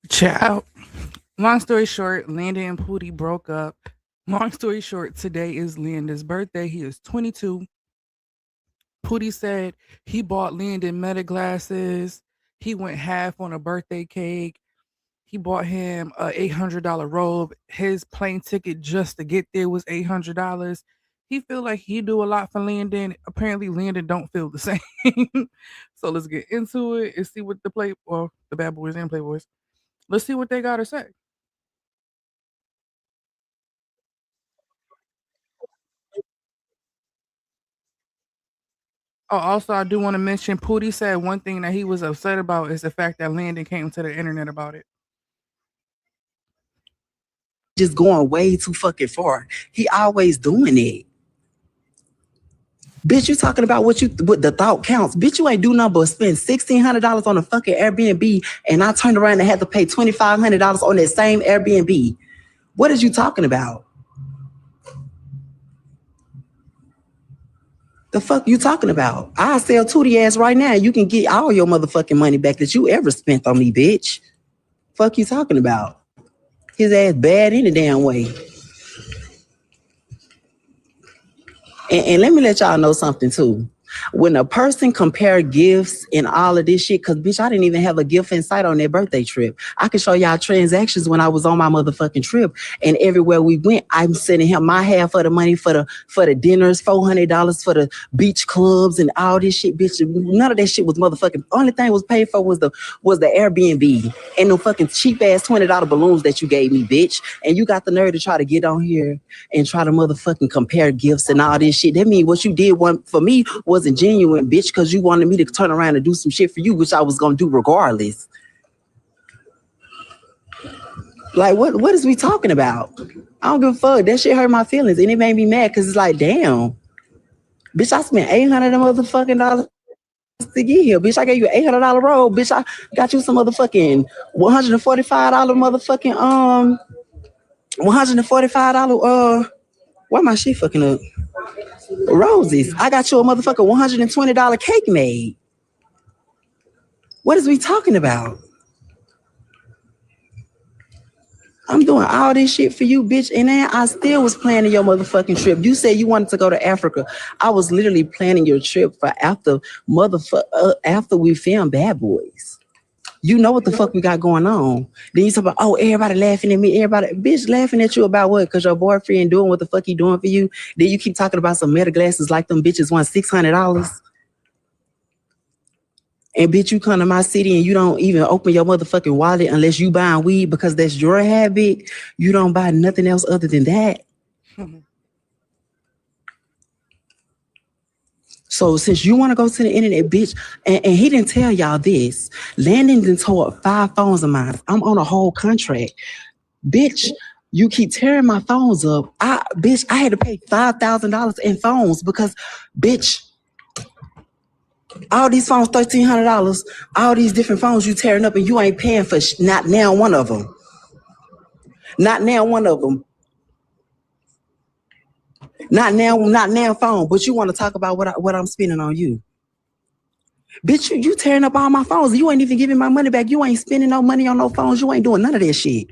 Ciao. Long story short, Landon and Poodie broke up. Long story short, today is Landon's birthday. He is 22. Pootie said he bought Landon meta glasses. He went half on a birthday cake. He bought him a $800 robe. His plane ticket just to get there was $800. He feel like he do a lot for Landon. Apparently, Landon don't feel the same. So let's get into it and see what the bad boys and playboys. Let's see what they gotta say. Oh, also, I do want to mention Pootie said one thing that he was upset about is the fact that Landon came to the internet about it. Just going way too fucking far. He always doing it. Bitch, you talking about what the thought counts. Bitch, you ain't do nothing but spend $1,600 on a fucking Airbnb, and I turned around and had to pay $2,500 on that same Airbnb. What is you talking about? The fuck you talking about? I sell Tootie ass right now. You can get all your motherfucking money back that you ever spent on me, bitch. Fuck you talking about? His ass bad any damn way. And let me let y'all know something too. When a person compare gifts and all of this shit, cause bitch, I didn't even have a gift in sight on that birthday trip. I can show y'all transactions when I was on my motherfucking trip, and everywhere we went, I'm sending him my half of the money for the dinners, $400 for the beach clubs and all this shit, bitch. None of that shit was motherfucking. Only thing was paid for was the Airbnb and the fucking cheap ass $20 balloons that you gave me, bitch. And you got the nerve to try to get on here and try to motherfucking compare gifts and all this shit. That means what you did for me wasn't genuine, bitch, because you wanted me to turn around and do some shit for you, which I was gonna do regardless. Like, what is we talking about? I don't give a fuck. That shit hurt my feelings, and it made me mad because it's like, damn, bitch, I spent $800 motherfucking dollars to get here, bitch. I gave you $800 roll, bitch. I got you some motherfucking $145 motherfucking $145 why my shit fucking up? Roses. I got you a motherfucking $120 cake made. What is we talking about? I'm doing all this shit for you, bitch, and then I still was planning your motherfucking trip. You said you wanted to go to Africa. I was literally planning your trip for after after we filmed Bad Boys. You know what the fuck we got going on. Then you talk about, oh, everybody laughing at me. Everybody, bitch, laughing at you about what? Because your boyfriend doing what the fuck he doing for you. Then you keep talking about some meta glasses like them bitches want $600. And bitch, you come to my city and you don't even open your motherfucking wallet unless you buying weed because that's your habit. You don't buy nothing else other than that. So since you want to go to the internet, bitch, and he didn't tell y'all this, Landon done tore up 5 phones of mine. I'm on a whole contract. Bitch, you keep tearing my phones up. I had to pay $5,000 in phones because, bitch, all these phones, $1,300, all these different phones you tearing up and you ain't paying for not now one of them. Not now one of them. Not now phone, but you want to talk about what I'm spending on you. Bitch, you tearing up all my phones. You ain't even giving my money back. You ain't spending no money on no phones. You ain't doing none of that shit.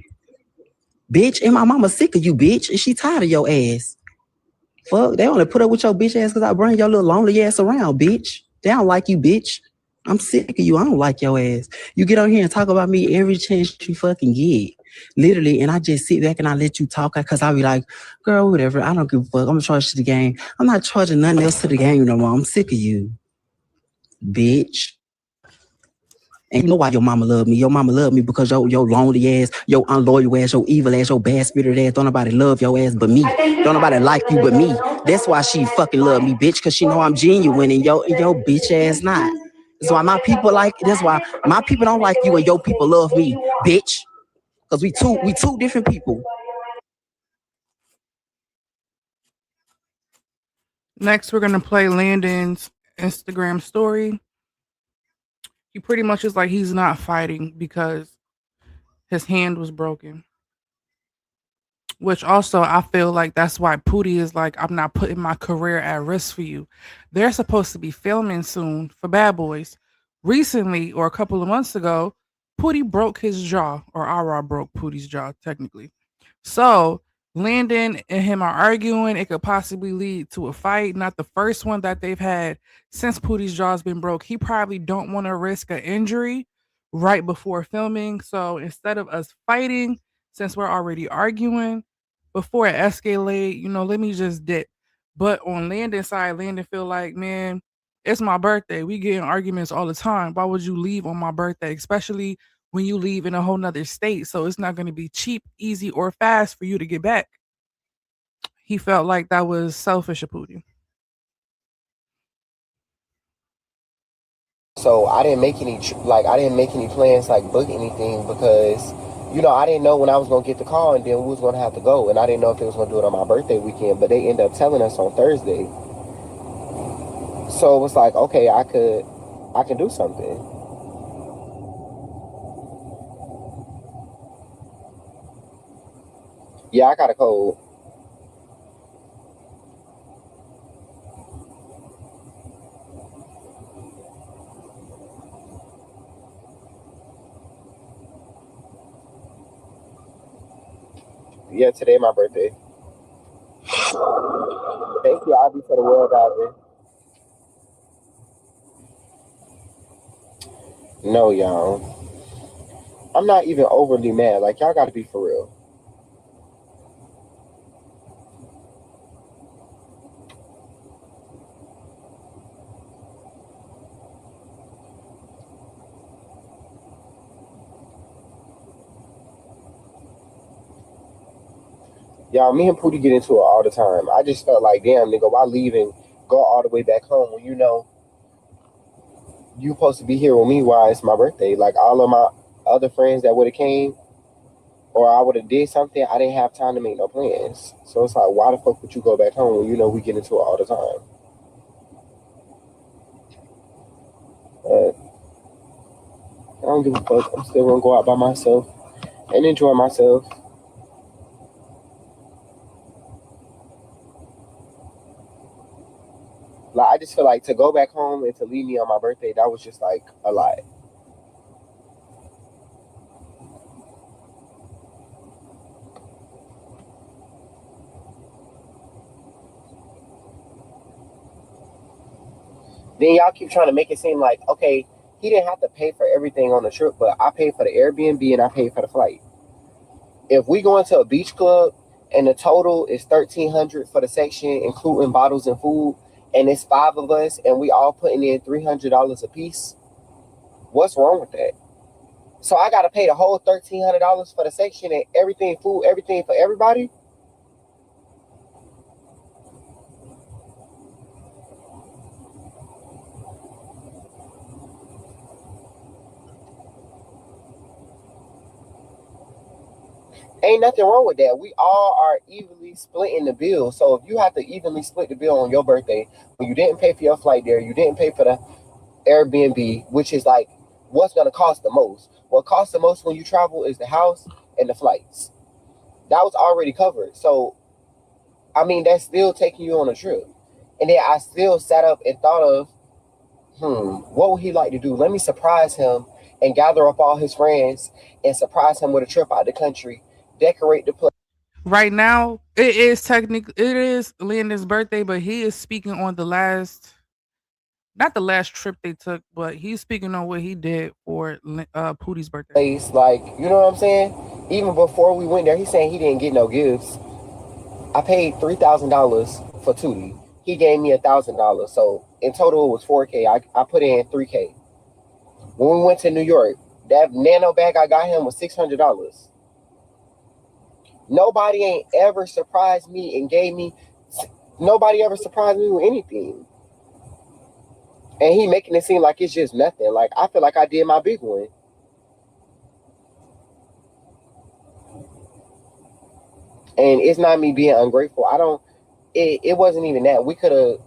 Bitch, and my mama sick of you, bitch, and she tired of your ass. Fuck, they only put up with your bitch ass because I bring your little lonely ass around, bitch. They don't like you, bitch. I'm sick of you. I don't like your ass. You get on here and talk about me every chance you fucking get. Literally, and I just sit back and I let you talk because I be like, girl, whatever. I don't give a fuck. I'm gonna charge to the game. I'm not charging nothing else to the game no more. I'm sick of you, bitch. And you know why your mama love me? Your mama love me because your lonely ass, your unloyal ass, your evil ass, your bad spirited ass. Don't nobody love your ass but me. Don't nobody like you but me. That's why she fucking love me, bitch, because she know I'm genuine and your bitch ass not. That's why my people that's why my people don't like you and your people love me, bitch. Because we two different people. Next, we're gonna play Landon's Instagram story. He pretty much is like he's not fighting because his hand was broken. Which also I feel like that's why Poodie is like, I'm not putting my career at risk for you. They're supposed to be filming soon for Bad Boys. Recently, or a couple of months ago, Poodie broke his jaw, or Ara broke Poodie's jaw, technically. So Landon and him are arguing. It could possibly lead to a fight. Not the first one that they've had since Poodie's jaw's been broke. He probably don't want to risk an injury right before filming. So instead of us fighting, since we're already arguing, before it escalate, let me just dip. But on Landon's side, Landon feel like, man, it's my birthday. We get in arguments all the time. Why would you leave on my birthday? Especially when you leave in a whole nother state. So it's not going to be cheap, easy, or fast for you to get back. He felt like that was selfish of Poodie. So I didn't make any I didn't make any plans like book anything because I didn't know when I was gonna get the call and then we was gonna have to go, and I didn't know if they was gonna do it on my birthday weekend, but they ended up telling us on Thursday. So it was like, okay, I can do something. Yeah, I got a cold. Yeah, today my birthday. Thank you, Abby, for the world, Abby. No, y'all. I'm not even overly mad. Like, y'all gotta be for real. Y'all, me and Poodie get into it all the time. I just felt like, damn, nigga, why leave and go all the way back home when you supposed to be here with me while it's my birthday? Like, all of my other friends that would have came or I would have did something, I didn't have time to make no plans. So it's like, why the fuck would you go back home when we get into it all the time? But I don't give a fuck. I'm still gonna go out by myself and enjoy myself. Like, I just feel like to go back home and to leave me on my birthday, that was just like a lot. Then y'all keep trying to make it seem like, okay, he didn't have to pay for everything on the trip, but I paid for the Airbnb and I paid for the flight. If we go into a beach club and the total is $1,300 for the section, including bottles and food, and it's 5 of us and we all putting in $300 a piece, what's wrong with that? So I gotta pay the whole $1,300 for the section and everything, food, everything for everybody? Ain't nothing wrong with that. We all are evenly splitting the bill. So if you have to evenly split the bill on your birthday, when you didn't pay for your flight there, you didn't pay for the Airbnb, which is like what's going to cost the most. What costs the most when you travel is the house and the flights. That was already covered. So, I mean, that's still taking you on a trip. And then I still sat up and thought of, what would he like to do? Let me surprise him and gather up all his friends and surprise him with a trip out the country, decorate the place. Right now, it is Landon's birthday, but he is speaking on the last, not the last trip they took, but he's speaking on what he did for Pootie's birthday. Place, like, you know what I'm saying? Even before we went there, he's saying he didn't get no gifts. I paid $3,000 for Tootie. He gave me $1,000. So in total, it was $4K. I put in $3K. When we went to New York, that nano bag I got him was $600. Nobody ain't ever surprised me and gave me. Nobody ever surprised me with anything. And he making it seem like it's just nothing. Like, I feel like I did my big one. And it's not me being ungrateful. It wasn't even that. We could have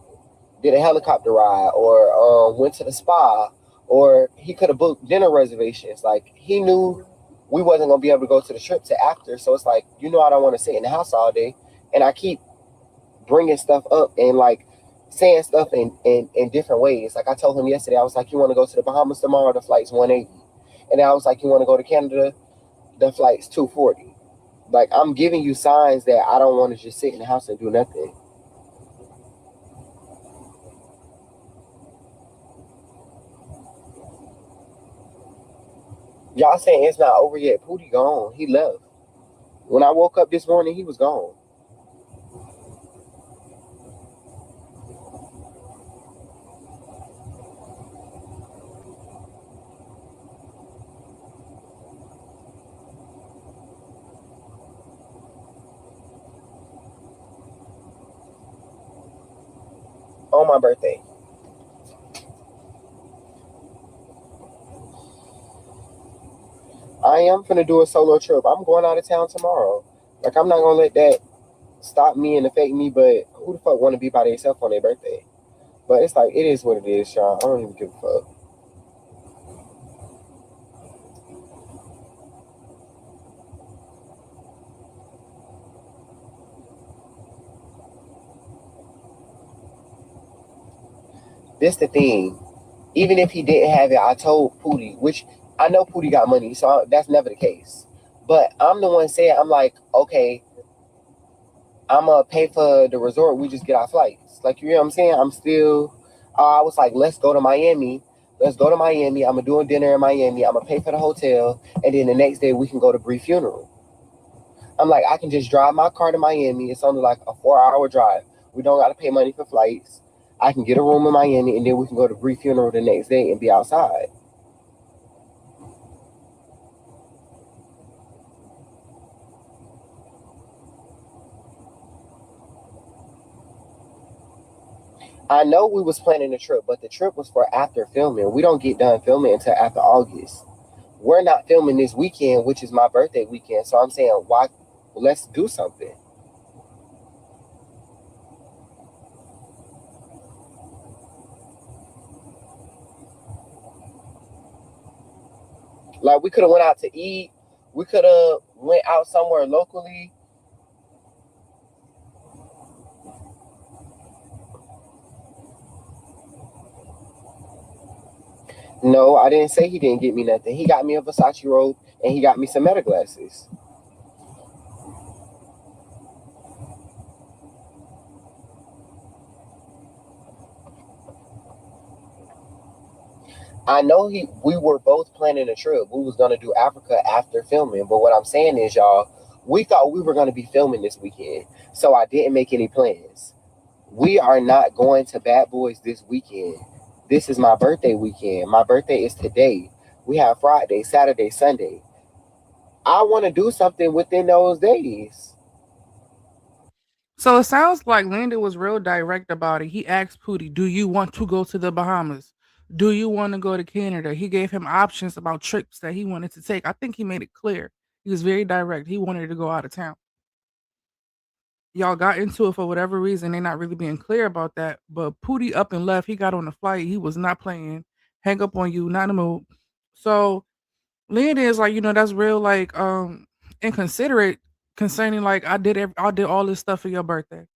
did a helicopter ride or went to the spa, or he could have booked dinner reservations. Like, he knew we wasn't going to be able to go to the trip to after. So it's like, I don't want to sit in the house all day. And I keep bringing stuff up and like saying stuff in different ways. Like I told him yesterday, I was like, you want to go to the Bahamas tomorrow? The flight's $180. And I was like, you want to go to Canada? The flight's $240. Like, I'm giving you signs that I don't want to just sit in the house and do nothing. Y'all saying it's not over yet. Poodie gone. He left. When I woke up this morning, he was gone. On my birthday. I am finna do a solo trip. I'm going out of town tomorrow. Like, I'm not gonna let that stop me and affect me, but who the fuck wanna be by themselves on their birthday? But it's like, it is what it is, y'all. I don't even give a fuck. This the thing. Even if he didn't have it, I told Poodie, which I know Poodie got money, so that's never the case. But I'm the one saying, I'm like, okay, I'm gonna pay for the resort. We just get our flights. Like, you know what I'm saying? I'm still. I was like, let's go to Miami. Let's go to Miami. I'm gonna do a dinner in Miami. I'm gonna pay for the hotel, and then the next day we can go to Bree funeral. I'm like, I can just drive my car to Miami. It's only like a 4-hour drive. We don't gotta pay money for flights. I can get a room in Miami, and then we can go to Bree funeral the next day and be outside. I know we was planning a trip, but the trip was for after filming. We don't get done filming until after August. We're not filming this weekend, which is my birthday weekend. So I'm saying, why? Let's do something. Like, we could have went out to eat. We could have went out somewhere locally. No, I didn't say he didn't get me nothing. He got me a Versace robe and he got me some Meta glasses. I know we were both planning a trip. We was gonna do Africa after filming, but what I'm saying is, y'all, we thought we were gonna be filming this weekend, so I didn't make any plans. We are not going to Bad Boys this weekend. This is my birthday weekend. My birthday is today. We have Friday, Saturday, Sunday. I want to do something within those days. So it sounds like Landon was real direct about it. He asked Poodie, "Do you want to go to the Bahamas? Do you want to go to Canada?" He gave him options about trips that he wanted to take. I think he made it clear. He was very direct. He wanted to go out of town. Y'all got into it for whatever reason. They're not really being clear about that. But Pootie up and left. He got on the flight. He was not playing. Hang up on you, not in the mood. So Landon is like, that's real like inconsiderate concerning like I did all this stuff for your birthday.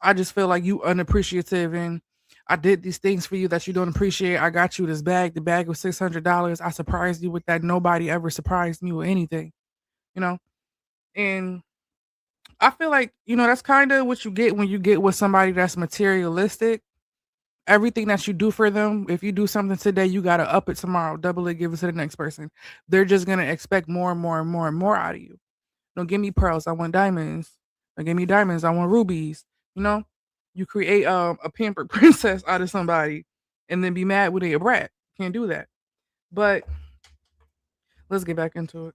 I just feel like you unappreciative and I did these things for you that you don't appreciate. I got you this bag. The bag was $600. I surprised you with that. Nobody ever surprised me with anything, you know? And I feel like, that's kind of what you get when you get with somebody that's materialistic. Everything that you do for them, if you do something today, you got to up it tomorrow, double it, give it to the next person. They're just going to expect more and more and more and more out of you. Don't give me pearls. I want diamonds. Don't give me diamonds. I want rubies. You know, you create a pampered princess out of somebody and then be mad when they a brat. Can't do that. But let's get back into it.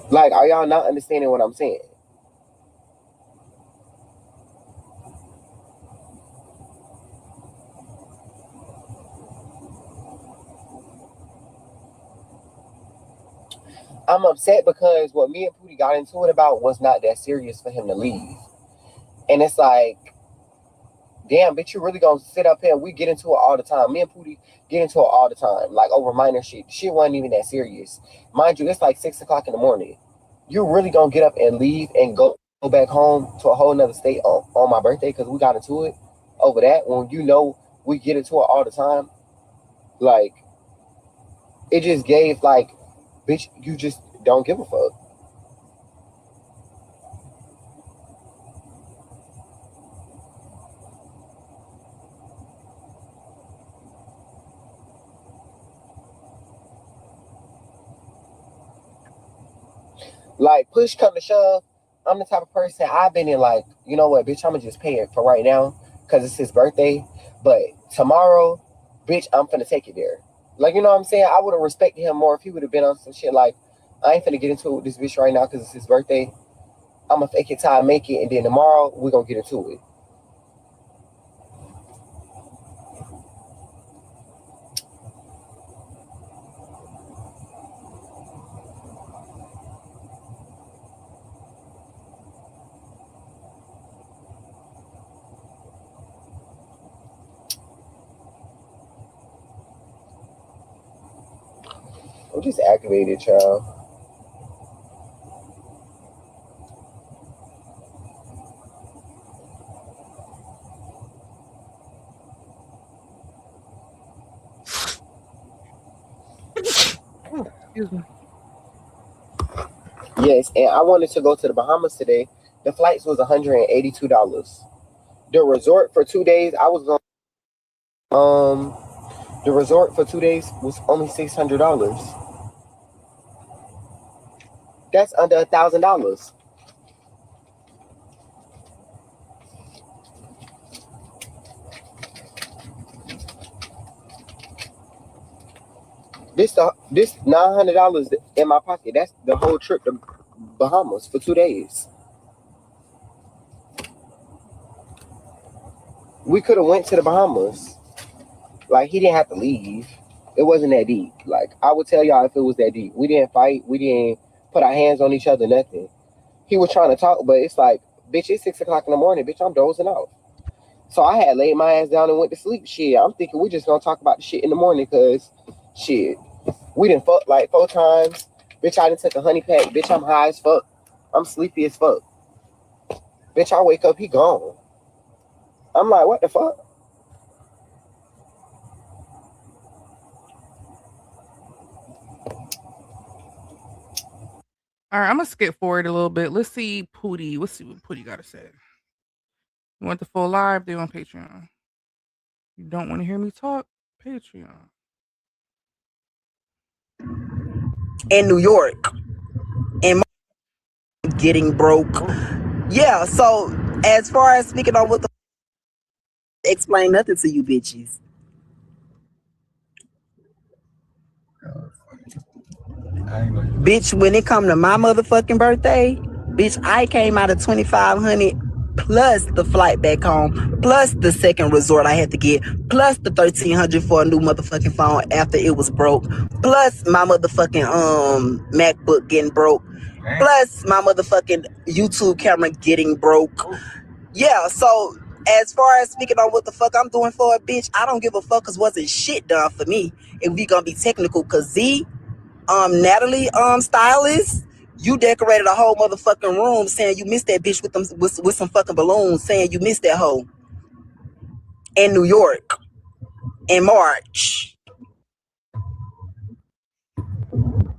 Like, are y'all not understanding what I'm saying? I'm upset because what me and Poodie got into it about was not that serious for him to leave. And it's like, damn, bitch, you really gonna sit up here? We get into it all the time. Me and Poodie get into it all the time, like over minor shit. Shit wasn't even that serious. Mind you, it's like 6 o'clock in the morning. You really gonna get up and leave and go go back home to a whole nother state on my birthday because we got into it over that. When we get into it all the time, like it just gave like, bitch, you just don't give a fuck. Like push come to shove, I'm the type of person I've been in like, you know what, bitch, I'ma just pay it for right now because it's his birthday. But tomorrow, bitch, I'm finna take it there. Like, you know what I'm saying? I would have respected him more if he would have been on some shit like, I ain't finna get into it with this bitch right now because it's his birthday. I'ma fake it till I make it, and then tomorrow we're gonna get into it. I'm just activated, child. Excuse me. Yes, and I wanted to go to the Bahamas today. The flights was $182. The resort for 2 days, I was going. The resort for 2 days was only $600. That's under $1,000. This $900 in my pocket. That's the whole trip to Bahamas for 2 days. We could have went to the Bahamas. Like he didn't have to leave. It wasn't that deep. Like I would tell y'all if it was that deep. We didn't fight. We didn't put our hands on each other. Nothing. He was trying to talk, but it's like, bitch, it's 6 o'clock in the morning. Bitch, I'm dozing off. So I had laid my ass down and went to sleep. Shit, I'm thinking we just gonna talk about the shit in the morning because shit, we done fucked like 4 times. Bitch, I done took a honey pack. Bitch, I'm high as fuck. I'm sleepy as fuck. Bitch, I wake up, he gone. I'm like, what the fuck? All right, I'm gonna skip forward a little bit. Let's see Poodie. Let's see what Poodie got to say. You want the full live? They on Patreon. You don't want to hear me talk? Patreon. In New York, and getting broke. Yeah, so as far as speaking on what the explain nothing to you bitches. Bitch, when it come to my motherfucking birthday, bitch, I came out of 2,500 plus the flight back home, plus the second resort I had to get, plus the 1,300 for a new motherfucking phone after it was broke, plus my motherfucking MacBook getting broke, plus my motherfucking YouTube camera getting broke. Yeah, so as far as speaking on what the fuck I'm doing for a bitch, I don't give a fuck because wasn't shit done for me. If we gonna be technical, cause Natalie, stylist, you decorated a whole motherfucking room saying you missed that bitch with some fucking balloons, saying you missed that hoe in New York in March.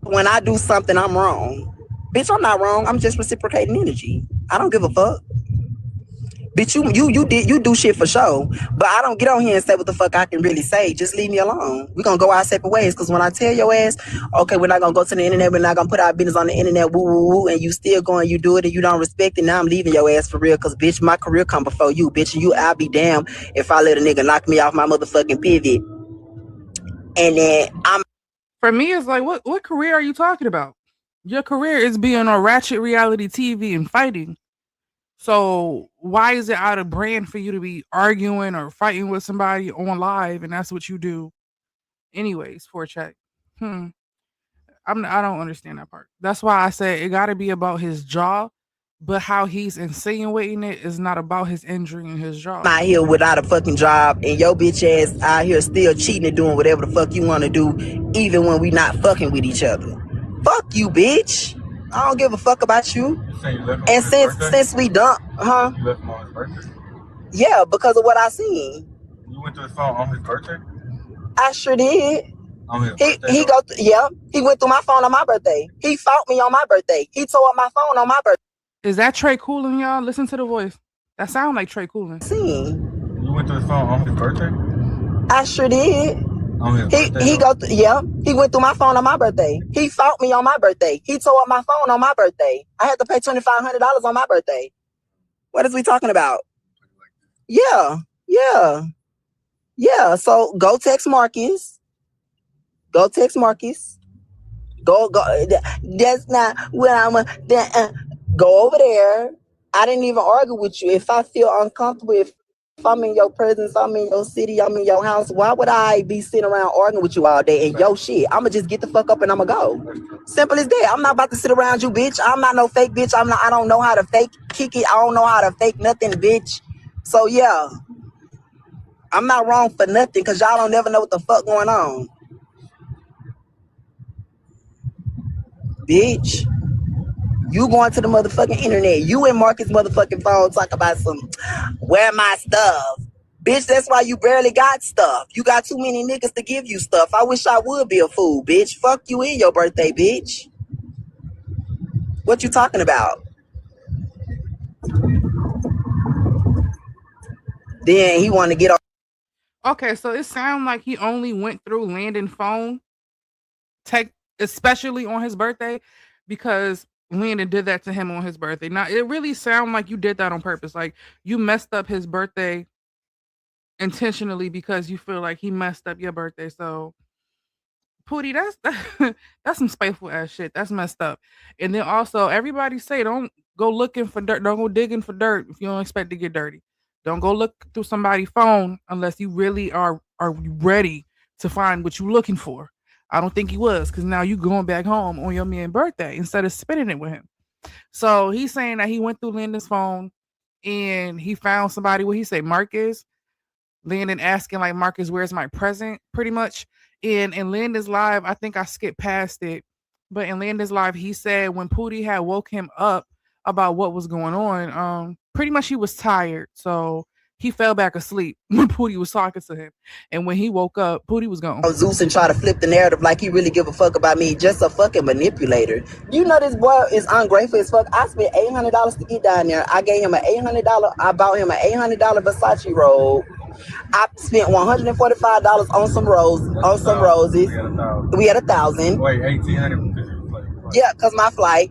When I do something, I'm wrong. Bitch, I'm not wrong. I'm just reciprocating energy. I don't give a fuck. Bitch, you do shit for sure. But I don't get on here and say what the fuck I can really say. Just leave me alone. We're gonna go our separate ways. Cause when I tell your ass, okay, we're not gonna go to the internet, we're not gonna put our business on the internet, woo woo woo, and you still going, you do it and you don't respect it. Now I'm leaving your ass for real. Cause bitch, my career come before you, bitch. I'll be damned if I let a nigga knock me off my motherfucking pivot. And then For me, it's like, what career are you talking about? Your career is being on ratchet reality TV and fighting. So why is it out of brand for you to be arguing or fighting with somebody on live and that's what you do? Anyways, for a check. I don't understand that part. That's why I said it got to be about his jaw, but how he's insinuating it is not about his injury in his jaw. out here without a fucking job and your bitch ass out here still cheating and doing whatever the fuck you want to do, even when we not fucking with each other. Fuck you, bitch. I don't give a fuck about you. You left him And on his birthday? since we done, huh? You left him on his birthday? Yeah, because of what I seen. You went to his phone on his birthday? I sure did. On his birthday? He went through my phone on my birthday. He fought me on my birthday. He tore up my phone on my birthday. Is that Trey Coolin, y'all? Listen to the voice. That sound like Trey Coolin. You went to his phone on his birthday? I sure did. On his birthday? He went through my phone on my birthday. He fought me on my birthday. He tore up my phone on my birthday. I had to pay $2,500 on my birthday. What is we talking about? Yeah. So go text Marcus. Go. That's not when go over there. I didn't even argue with you. If I feel uncomfortable, if I'm in your presence, I'm in your city, I'm in your house, why would I be sitting around arguing with you all day and yo shit? I'ma just get the fuck up and I'ma go. Simple as that. I'm not about to sit around you, bitch. I'm not no fake bitch. I don't know how to fake kick it. I don't know how to fake nothing, bitch. So yeah. I'm not wrong for nothing because y'all don't never know what the fuck going on. Bitch. You going to the motherfucking internet. You and Marcus motherfucking phone talk about some where my stuff. Bitch, that's why you barely got stuff. You got too many niggas to give you stuff. I wish I would be a fool, bitch. Fuck you in your birthday, bitch. What you talking about? Then he want to get off. Okay, so it sounds like he only went through Landon's phone, especially on his birthday, because Landon did that to him on his birthday. Now, it really sounds like you did that on purpose. Like, you messed up his birthday intentionally because you feel like he messed up your birthday. So, Poodie, that's some spiteful ass shit. That's messed up. And then also, everybody say don't go looking for dirt. Don't go digging for dirt if you don't expect to get dirty. Don't go look through somebody's phone unless you really are ready to find what you're looking for. I don't think he was, because now you going back home on your man's birthday instead of spending it with him. So he's saying that he went through Landon's phone and he found somebody. What he say, Marcus? Landon asking like, Marcus, where's my present? Pretty much. And in Landon's live, I think I skipped past it, but in Landon's live, he said when Poodie had woke him up about what was going on, pretty much he was tired, so he fell back asleep when Poodie was talking to him. And when he woke up, Poodie was gone. Zeus and try to flip the narrative like he really give a fuck about me. Just a fucking manipulator. You know this boy is ungrateful as fuck. I spent $800 to get down there. I gave him an $800. I bought him an $800 Versace robe. I spent $145 on some roses. We had $1,000. Wait, $1,800. Yeah, cause my flight.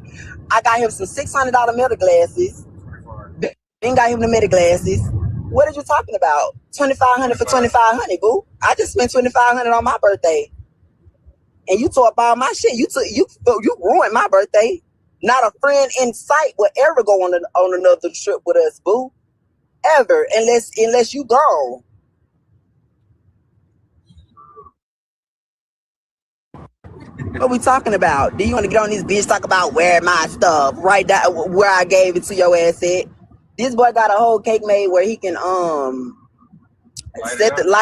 I got him some $600 metal glasses. Then got him the metal glasses. What are you talking about? $2,500 for $2,500, boo. I just spent $2,500 on my birthday, and you tore up all my shit. You ruined my birthday. Not a friend in sight will ever go on another trip with us, boo. Ever, unless you go. What we talking about? Do you want to get on this bitch talk about where my stuff? Right down where I gave it to your ass at. This boy got a whole cake made where he can light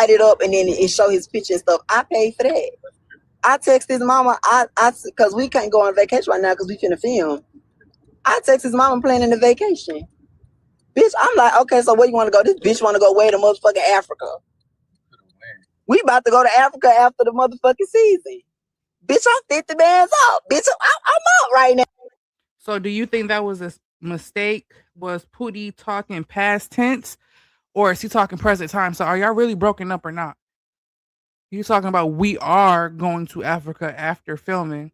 it up and then it show his picture and stuff. I paid for that. I text his mama. I cause we can't go on vacation right now because we finna film. I text his mama planning the vacation. Bitch, I'm like, okay, so where you want to go? This bitch want to go way to motherfucking Africa. We about to go to Africa after the motherfucking season. Bitch, I'm 50 bands out. Bitch, I'm out right now. So do you think that was a mistake? Was Poodie talking past tense or is he talking present time? So are y'all really broken up or not? You talking about we are going to Africa after filming.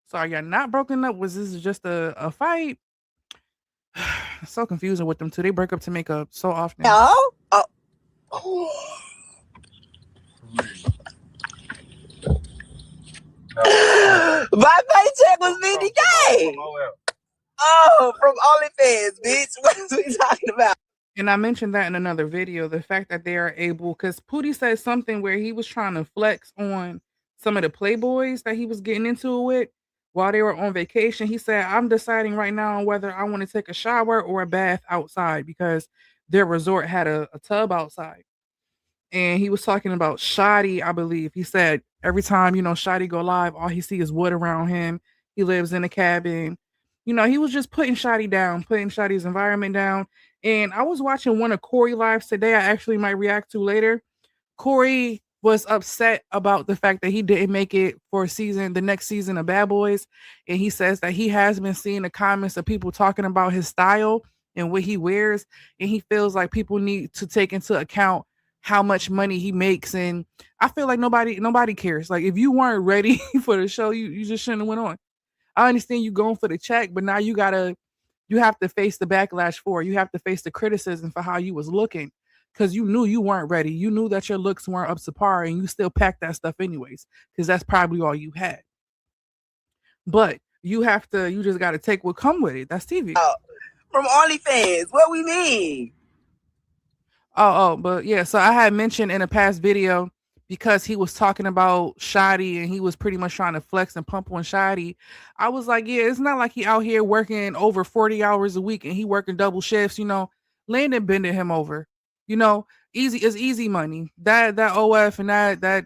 So are y'all not broken up? Was this just a fight? So confusing with them too. They break up to make up so often. No. My paycheck was $50K. Oh, from OnlyFans, bitch. What are we talking about? And I mentioned that in another video, the fact that they are able, because Poodie said something where he was trying to flex on some of the Playboys that he was getting into it with while they were on vacation. He said, I'm deciding right now whether I want to take a shower or a bath outside because their resort had a tub outside. And he was talking about Shotty, I believe. He said every time, Shotty go live, all he see is wood around him. He lives in a cabin. You know, he was just putting Shotty down, putting Shotty's environment down. And I was watching one of Corey lives today. I actually might react to later. Corey was upset about the fact that he didn't make it for the next season of Bad Boys. And he says that he has been seeing the comments of people talking about his style and what he wears. And he feels like people need to take into account how much money he makes. And I feel like nobody cares. Like if you weren't ready for the show, you just shouldn't have went on. I understand you going for the check, but now you have to face the backlash for it. You have to face the criticism for how you was looking. Because you knew you weren't ready. You knew that your looks weren't up to par and you still packed that stuff anyways. Because that's probably all you had. But you just got to take what come with it. That's TV. From OnlyFans. What we mean? But yeah. So I had mentioned in a past video, because he was talking about Shotty and he was pretty much trying to flex and pump on Shotty. I was like, yeah, it's not like he out here working over 40 hours a week and he working double shifts. You know, Landon bending him over. You know, easy money. That OF and that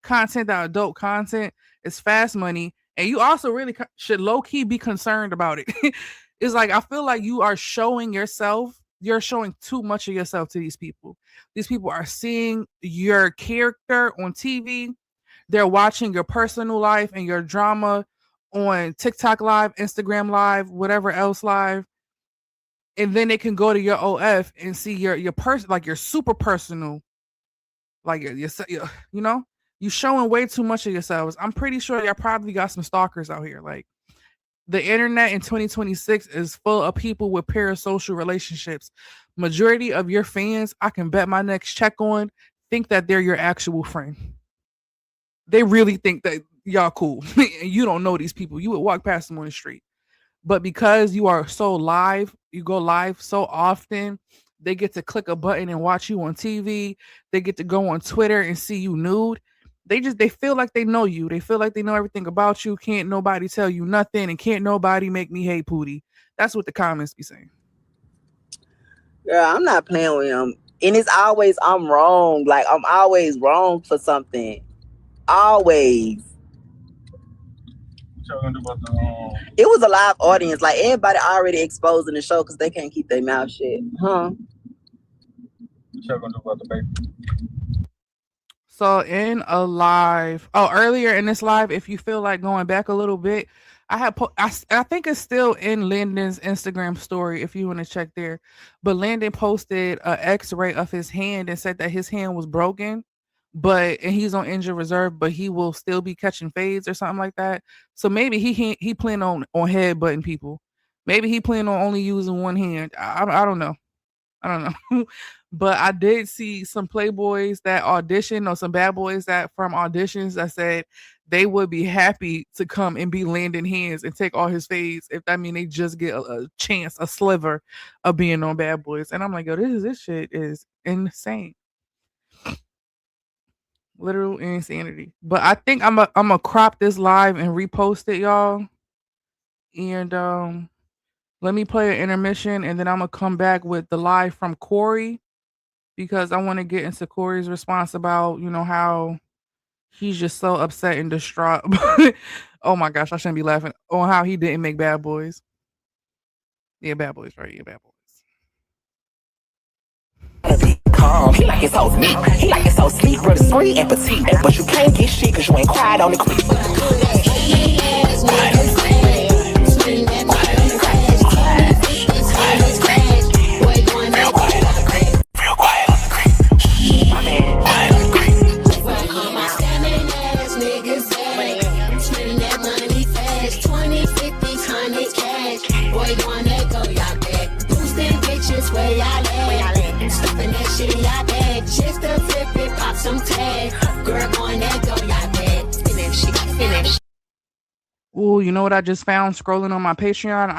content, that adult content is fast money. And you also really should low key be concerned about it. It's like, I feel like you are showing yourself. You're showing too much of yourself to these people. These people are seeing your character on TV. They're watching your personal life and your drama on TikTok Live, Instagram Live, whatever else live. And then they can go to your OF and see your person, like your super personal, like your you know, you showing way too much of yourselves. I'm pretty sure y'all probably got some stalkers out here. Like the internet in 2026 is full of people with parasocial relationships. Majority of your fans, I can bet my next check on, think that they're your actual friend. They really think that y'all cool. And you don't know these people. You would walk past them on the street. But because you are so live, you go live so often, they get to click a button and watch you on TV. They get to go on Twitter and see you nude. They feel like they know you. They feel like they know everything about you. Can't nobody tell you nothing, and can't nobody make me hate Poodie. That's what the comments be saying. Girl, I'm not playing with him. And it's always I'm wrong. Like I'm always wrong for something. Always. What y'all gonna do about the It was a live audience. Like everybody already exposed in the show because they can't keep their mouth shut. Huh? What y'all gonna do about the baby? So in a live, earlier in this live, if you feel like going back a little bit, I think it's still in Landon's Instagram story if you want to check there. But Landon posted an X-ray of his hand and said that his hand was broken, and he's on injured reserve, but he will still be catching fades or something like that. So maybe he plan on headbutting people. Maybe he plan on only using one hand. I don't know. But I did see some Playboys that auditioned, or some bad boys that from auditions that said they would be happy to come and be Landon hands and take all his fades if that mean they just get a chance, a sliver of being on Bad Boys. And I'm like, yo, this shit is insane. Literal insanity. But I think I'm a crop this live and repost it, y'all. And let me play an intermission, and then I'm gonna come back with the live from Corey, because I want to get into Corey's response about, you know, how he's just so upset and distraught. Oh my gosh, I shouldn't be laughing. On how he didn't make Bad Boys. Yeah, Bad Boys, right? Yeah, Bad Boys. He like it so neat, he like it so sleek, real discreet and petite, but you can't get shit cause you ain't cried on the creep. Ooh, you know what I just found scrolling on my Patreon?